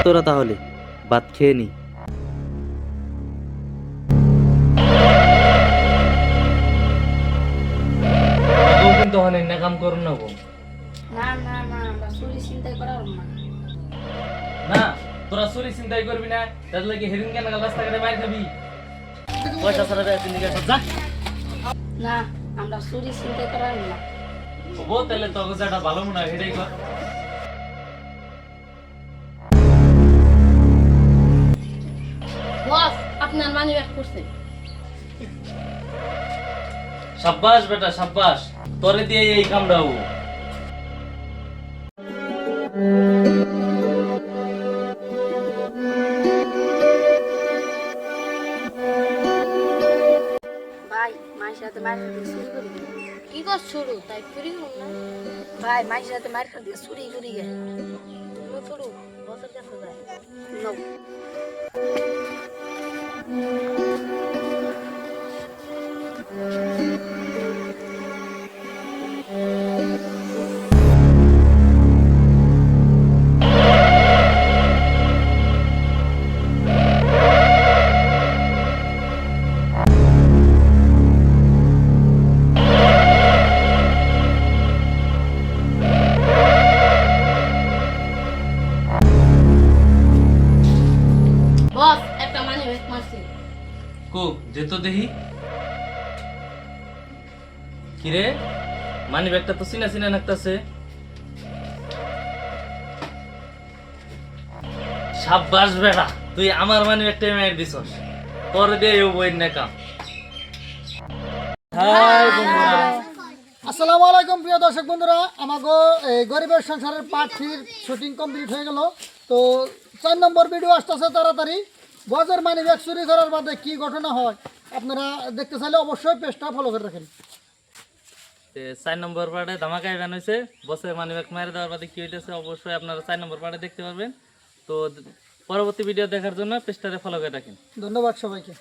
তোরা তাহলে ভাত খেয়ে নি। কিন্তু অনেক না কাম করুন না গো। না না না আমরা চুরি চিন্তাই করার না। না তোরা চুরি চিন্তাই করবি না, তাহলে কি হেরিং কেন রাস্তাঘাটে মার খাবি? পয়সা ছাড়া দেয় তিনি গেছে যা। না আমরা চুরি চিন্তাই করার না। ও তাহলে তোকে যেটা ভালো মনে হয় সেটাই কর। বস আপনার মানি ব্যাগ করছে। সাব্বাস বেটা সাব্বাস, তোরে দিয়ে এই কামটা হবো। ভাই মায়ের সাথে মার খাতে চুরি করি। কি কর শুরু তাই ফ্রি হল না ভাই মায়ের সাথে মার খাতে চুরি করি গে। তুমি শুরু বসের কাছে যায় নাও। বস একটা মানি ব্যাগ মারছে। কো যেত দেখি। কিরে মানি ব্যাগটা তো চিনা চিনা লাগতাছে। সাব্বাস বেটা, তুই আমার মানি ব্যাগটা মেরে দিছস। তোরে দিয়ে এই বইয়ের না কাম। হাই বন্ধুরা, আসসালামু আলাইকুম প্রিয় দর্শক বন্ধুরা, আমাগো এই গরিবের সংসারের পার্ট 3 শুটিং কমপ্লিট হয়ে গেল। তো 4 নম্বর ভিডিও আসতেছে তাড়াতাড়ি। বজের মানি ব্যাগ চুরি করার বাদে কি ঘটনা হয় আপনারা দেখতে চাইলে অবশ্যই পেজটা ফলো করে রাখেন। 4 নম্বর পার্টে ধামাকা ইভেন্ট হয়েছে, বসের মানি ব্যাগ মেরে দেওয়ার বাদে কি হইতেছে অবশ্যই আপনারা 4 নম্বর পার্টে দেখতে পারবেন। তো পরবর্তী ভিডিও দেখার জন্য পেজটারে ফলো করে রাখেন। ধন্যবাদ সবাইকে।